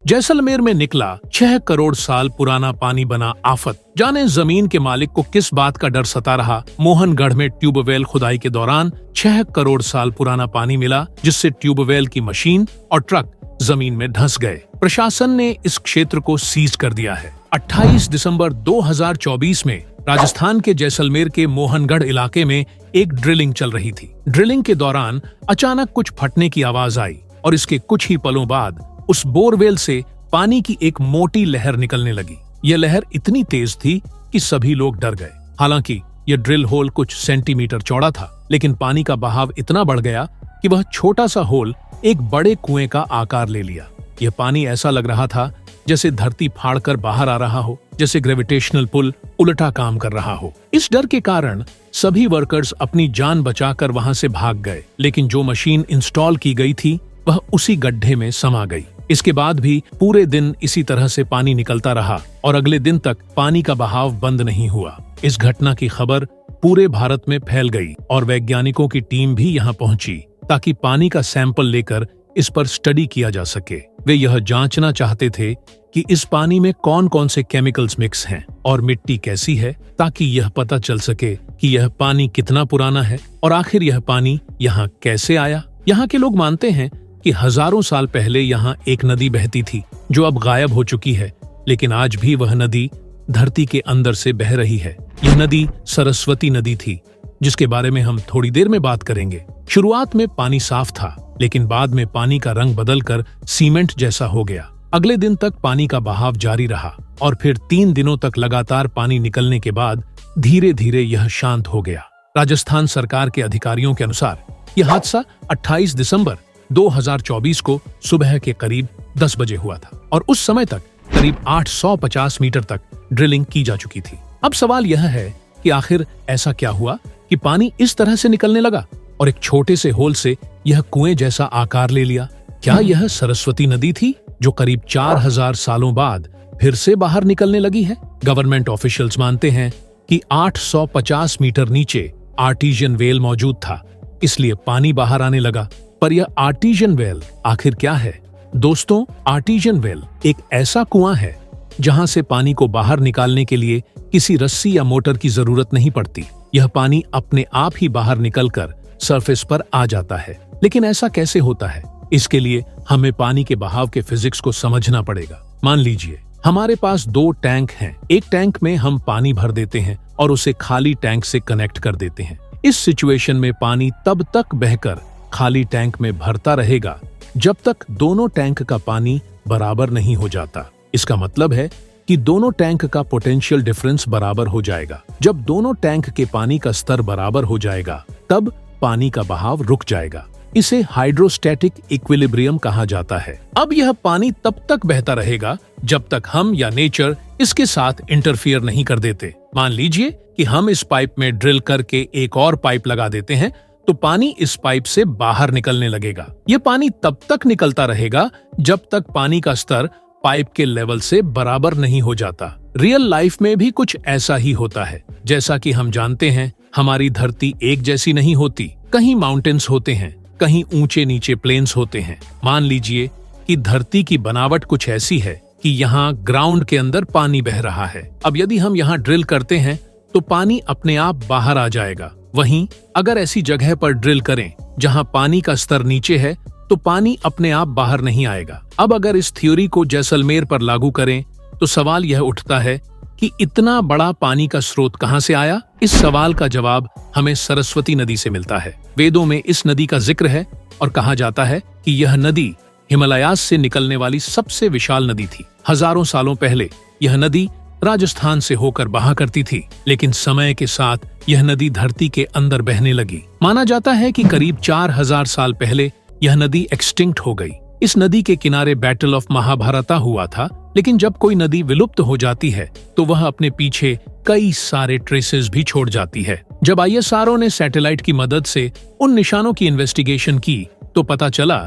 जैसलमेर में निकला 6 करोड़ साल पुराना पानी बना आफत। जाने जमीन के मालिक को किस बात का डर सता रहा। मोहनगढ़ में ट्यूबवेल खुदाई के दौरान 6 करोड़ साल पुराना पानी मिला, जिससे ट्यूबवेल की मशीन और ट्रक जमीन में धंस गए। प्रशासन ने इस क्षेत्र को सीज कर दिया है। 28 दिसंबर 2024 में राजस्थान के जैसलमेर के मोहनगढ़ इलाके में एक ड्रिलिंग चल रही थी। ड्रिलिंग के दौरान अचानक कुछ फटने की आवाज आई और इसके कुछ ही पलों बाद उस बोरवेल से पानी की एक मोटी लहर निकलने लगी। यह लहर इतनी तेज थी कि सभी लोग डर गए। हालांकि यह ड्रिल होल कुछ सेंटीमीटर चौड़ा था, लेकिन पानी का बहाव इतना बढ़ गया कि वह छोटा सा होल एक बड़े कुएं का आकार ले लिया। यह पानी ऐसा लग रहा था जैसे धरती फाड़कर बाहर आ रहा हो, जैसे ग्रेविटेशनल पुल उल्टा काम कर रहा हो। इस डर के कारण सभी वर्कर्स अपनी जान बचाकर वहां से भाग गए, लेकिन जो मशीन इंस्टॉल की गई थी वह उसी गड्ढे में समा गई। इसके बाद भी पूरे दिन इसी तरह से पानी निकलता रहा और अगले दिन तक पानी का बहाव बंद नहीं हुआ। इस घटना की खबर पूरे भारत में फैल गई और वैज्ञानिकों की टीम भी यहां पहुंची ताकि पानी का सैंपल लेकर इस पर स्टडी किया जा सके। वे यह जांचना चाहते थे कि इस पानी में कौन कौन से केमिकल्स मिक्स हैं और मिट्टी कैसी है, ताकि यह पता चल सके कि यह पानी कितना पुराना है और आखिर यह पानी यहाँ कैसे आया। यहाँ के लोग मानते हैं कि हजारों साल पहले यहाँ एक नदी बहती थी जो अब गायब हो चुकी है, लेकिन आज भी वह नदी धरती के अंदर से बह रही है। यह नदी सरस्वती नदी थी, जिसके बारे में हम थोड़ी देर में बात करेंगे। शुरुआत में पानी साफ था, लेकिन बाद में पानी का रंग बदलकर सीमेंट जैसा हो गया। अगले दिन तक पानी का बहाव जारी रहा और फिर 3 दिनों तक लगातार पानी निकलने के बाद धीरे धीरे यह शांत हो गया। राजस्थान सरकार के अधिकारियों के अनुसार यह हादसा 28 दिसंबर 2024 को सुबह के करीब 10 बजे हुआ था और उस समय तक करीब 850 मीटर तक ड्रिलिंग की जा चुकी थी। अब सवाल यह है कि आखिर ऐसा क्या हुआ कि पानी इस तरह से निकलने लगा और एक छोटे से होल से यह कुएं जैसा आकार ले लिया। क्या यह सरस्वती नदी थी जो करीब 4000 सालों बाद फिर से बाहर निकलने लगी है? गवर्नमेंट ऑफिशियल्स मानते हैं कि 850 मीटर नीचे आर्टिजियन वेल मौजूद था, इसलिए पानी बाहर आने लगा। पर यह आर्टिजियन वेल आखिर क्या है? दोस्तों, आर्टिजियन वेल एक ऐसा कुआं है जहां से पानी को बाहर निकालने के लिए किसी रस्सी या मोटर की जरूरत नहीं पड़ती। यह पानी अपने आप ही बाहर निकलकर सरफेस पर आ जाता है। लेकिन ऐसा कैसे होता है? इसके लिए हमें पानी के बहाव के फिजिक्स को समझना पड़ेगा। मान लीजिए हमारे पास 2 टैंक हैं। एक टैंक में हम पानी भर देते हैं और उसे खाली टैंक से कनेक्ट कर देते हैं। इस सिचुएशन में पानी तब तक बहकर खाली टैंक में भरता रहेगा जब तक दोनों टैंक का पानी बराबर नहीं हो जाता। इसका मतलब है कि दोनों टैंक का पोटेंशियल डिफरेंस बराबर हो जाएगा। जब दोनों टैंक के पानी का स्तर बराबर हो जाएगा, तब पानी का बहाव रुक जाएगा। इसे हाइड्रोस्टैटिक इक्विलिब्रियम कहा जाता है। अब यह पानी तब तक बहता रहेगा जब तक हम या नेचर इसके साथ इंटरफियर नहीं कर देते। मान लीजिए कि हम इस पाइप में ड्रिल करके एक और पाइप लगा देते हैं, तो पानी इस पाइप से बाहर निकलने लगेगा। यह पानी तब तक निकलता रहेगा जब तक पानी का स्तर पाइप के लेवल से बराबर नहीं हो जाता। रियल लाइफ में भी कुछ ऐसा ही होता है। जैसा कि हम जानते हैं, हमारी धरती एक जैसी नहीं होती। कहीं माउंटेन्स होते हैं, कहीं ऊंचे नीचे प्लेन्स होते हैं। मान लीजिए कि धरती की बनावट कुछ ऐसी है कि यहाँ ग्राउंड के अंदर पानी बह रहा है। अब यदि हम यहाँ ड्रिल करते हैं तो पानी अपने आप बाहर आ जाएगा। वहीं अगर ऐसी जगह पर ड्रिल करें जहां पानी का स्तर नीचे है, तो पानी अपने आप बाहर नहीं आएगा। अब अगर इस थ्योरी को जैसलमेर पर लागू करें तो सवाल यह उठता है कि इतना बड़ा पानी का स्रोत कहां से आया? इस सवाल का जवाब हमें सरस्वती नदी से मिलता है। वेदों में इस नदी का जिक्र है और कहा जाता है कि यह नदी हिमालयास से निकलने वाली सबसे विशाल नदी थी। हजारों सालों पहले यह नदी राजस्थान से होकर बहा करती थी, लेकिन समय के साथ यह नदी धरती के अंदर बहने लगी। माना जाता है कि करीब 4000 साल पहले यह नदी एक्सटिंक्ट हो गई। इस नदी के किनारे बैटल ऑफ महाभारता हुआ था, लेकिन जब कोई नदी विलुप्त हो जाती है तो वह अपने पीछे कई सारे ट्रेसेस भी छोड़ जाती है। जब ISRO ने सैटेलाइट की मदद से उन निशानों की इन्वेस्टिगेशन की तो पता चला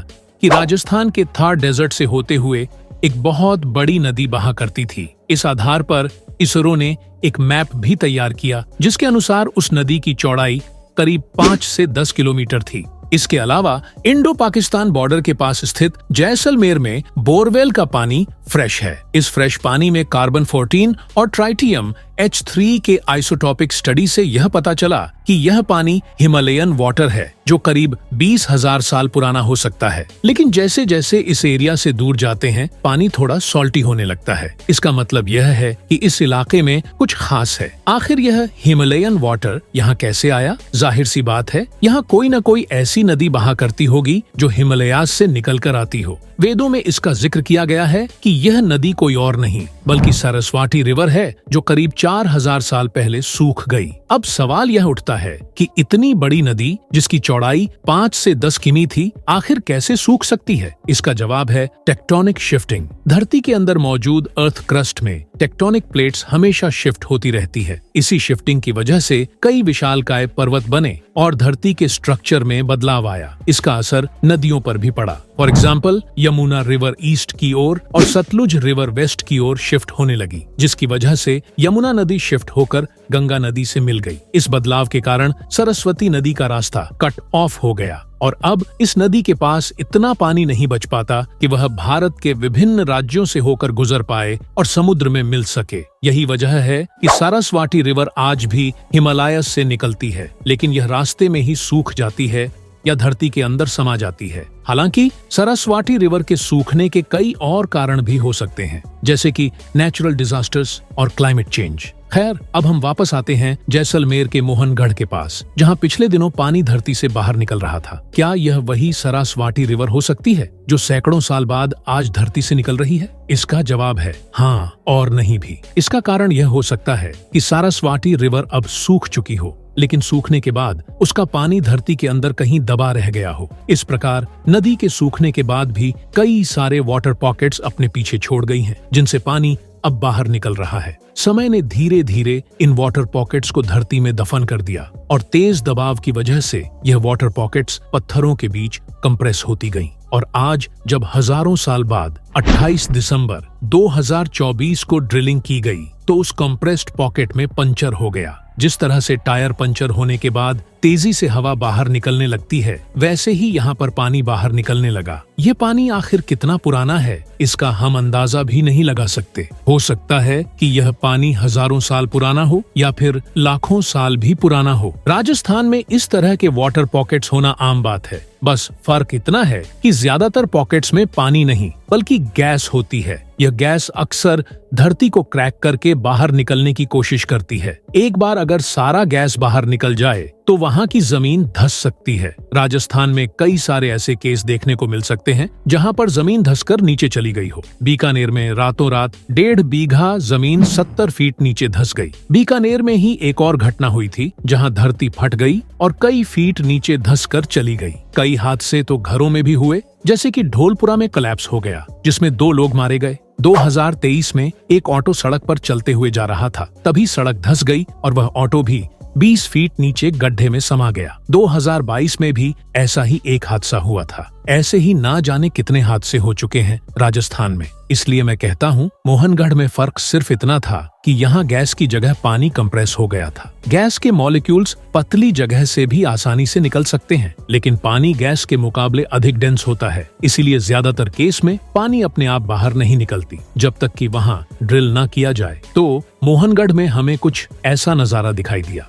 कि राजस्थान के थार डेजर्ट से होते हुए एक बहुत बड़ी नदी बहा करती थी। इस आधार पर इसरो ने एक मैप भी तैयार किया जिसके अनुसार उस नदी की चौड़ाई करीब 5 से 10 किलोमीटर थी। इसके अलावा इंडो पाकिस्तान बॉर्डर के पास स्थित जैसलमेर में बोरवेल का पानी फ्रेश है। इस फ्रेश पानी में कार्बन 14 और ट्राइटियम H3 के आइसोटॉपिक स्टडी से यह पता चला कि यह पानी हिमालयन वाटर है जो करीब 20,000 साल पुराना हो सकता है। लेकिन जैसे जैसे इस एरिया से दूर जाते हैं पानी थोड़ा सॉल्टी होने लगता है। इसका मतलब यह है कि इस इलाके में कुछ खास है। आखिर यह हिमालयन वाटर यहाँ कैसे आया? जाहिर सी बात है यहाँ कोई न कोई ऐसी नदी बहा करती होगी जो हिमालयाज से निकल कर आती हो। वेदों में इसका जिक्र किया गया है कि यह नदी कोई और नहीं बल्कि सरस्वती रिवर है जो करीब 4,000 साल पहले सूख गई। अब सवाल यह उठता है कि इतनी बड़ी नदी जिसकी चौड़ाई 5 से 10 किमी थी आखिर कैसे सूख सकती है? इसका जवाब है टेक्टोनिक शिफ्टिंग। धरती के अंदर मौजूद अर्थ क्रस्ट में टेक्टोनिक प्लेट्स हमेशा शिफ्ट होती रहती है। इसी शिफ्टिंग की वजह से कई विशालकाय पर्वत बने और धरती के स्ट्रक्चर में बदलाव आया। इसका असर नदियों पर भी पड़ा। For example, Yamuna river east की ओर और सतलुज रिवर वेस्ट की ओर शिफ्ट होने लगी, जिसकी वजह से यमुना नदी शिफ्ट होकर गंगा नदी से मिल गई। इस बदलाव के कारण सरस्वती नदी का रास्ता कट ऑफ हो गया और अब इस नदी के पास इतना पानी नहीं बच पाता कि वह भारत के विभिन्न राज्यों से होकर गुजर पाए और समुद्र में मिल सके। यही वजह है कि सरस्वती रिवर आज भी हिमालय से निकलती है, लेकिन यह रास्ते में ही सूख जाती है या धरती के अंदर समा जाती है। हालांकि सरस्वती रिवर के सूखने के कई और कारण भी हो सकते हैं, जैसे कि नेचुरल डिजास्टर्स और क्लाइमेट चेंज। खैर, अब हम वापस आते हैं जैसलमेर के मोहनगढ़ के पास, जहां पिछले दिनों पानी धरती से बाहर निकल रहा था। क्या यह वही सरस्वती रिवर हो सकती है जो सैकड़ों साल बाद आज धरती से निकल रही है? इसका जवाब है हाँ और नहीं भी। इसका कारण यह हो सकता है कि सरस्वती रिवर अब सूख चुकी हो, लेकिन सूखने के बाद उसका पानी धरती के अंदर कहीं दबा रह गया हो। इस प्रकार नदी के सूखने के बाद भी कई सारे वाटर पॉकेट्स अपने पीछे छोड़ गई हैं, जिनसे पानी अब बाहर निकल रहा है। समय ने धीरे धीरे इन वाटर पॉकेट्स को धरती में दफन कर दिया और तेज दबाव की वजह से यह वाटर पॉकेट्स पत्थरों के बीच कंप्रेस होती गईं। और आज जब हजारों साल बाद 28 दिसंबर 2024 को ड्रिलिंग की गई तो उस कंप्रेस्ड पॉकेट में पंचर हो गया। जिस तरह से टायर पंचर होने के बाद तेजी से हवा बाहर निकलने लगती है, वैसे ही यहाँ पर पानी बाहर निकलने लगा। ये पानी आखिर कितना पुराना है इसका हम अंदाजा भी नहीं लगा सकते। हो सकता है कि यह पानी हजारों साल पुराना हो या फिर लाखों साल भी पुराना हो। राजस्थान में इस तरह के वाटर पॉकेट्स होना आम बात है। बस फर्क इतना है कि ज्यादातर पॉकेट्स में पानी नहीं बल्कि गैस होती है। यह गैस अक्सर धरती को क्रैक करके बाहर निकलने की कोशिश करती है। एक बार अगर सारा गैस बाहर निकल जाए तो वहाँ की जमीन धंस सकती है। राजस्थान में कई सारे ऐसे केस देखने को मिल सकते हैं जहाँ पर जमीन धंसकर नीचे चली गई हो। बीकानेर में रातों रात 1.5 बीघा जमीन 70 फीट नीचे धंस गई। बीकानेर में ही एक और घटना हुई थी जहाँ धरती फट गई और कई फीट नीचे धंसकर चली गई। कई हादसे तो घरों में भी हुए, जैसे कि ढोलपुरा में कोलैप्स हो गया जिसमें 2 लोग मारे गए। 2023 में एक ऑटो सड़क पर चलते हुए जा रहा था, तभी सड़क धंस गई और वह ऑटो भी 20 फीट नीचे गड्ढे में समा गया। 2022 में भी ऐसा ही एक हादसा हुआ था। ऐसे ही ना जाने कितने हादसे हो चुके हैं राजस्थान में। इसलिए मैं कहता हूँ मोहनगढ़ में फर्क सिर्फ इतना था कि यहाँ गैस की जगह पानी कंप्रेस हो गया था। गैस के मॉलिक्यूल्स पतली जगह से भी आसानी से निकल सकते हैं, लेकिन पानी गैस के मुकाबले अधिक डेंस होता है। इसीलिए ज्यादातर केस में पानी अपने आप बाहर नहीं निकलती जब तक कि वहाँ ड्रिल न किया जाए। तो मोहनगढ़ में हमें कुछ ऐसा नजारा दिखाई दिया।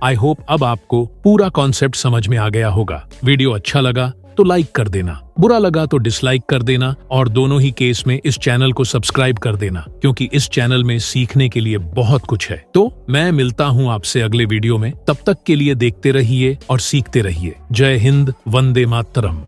आई होप अब आपको पूरा कॉन्सेप्ट समझ में आ गया होगा। वीडियो अच्छा लगा तो लाइक कर देना, बुरा लगा तो डिसलाइक कर देना और दोनों ही केस में इस चैनल को सब्सक्राइब कर देना, क्योंकि इस चैनल में सीखने के लिए बहुत कुछ है। तो मैं मिलता हूँ आपसे अगले वीडियो में। तब तक के लिए देखते रहिए और सीखते रहिए। जय हिंद, वंदे मातरम।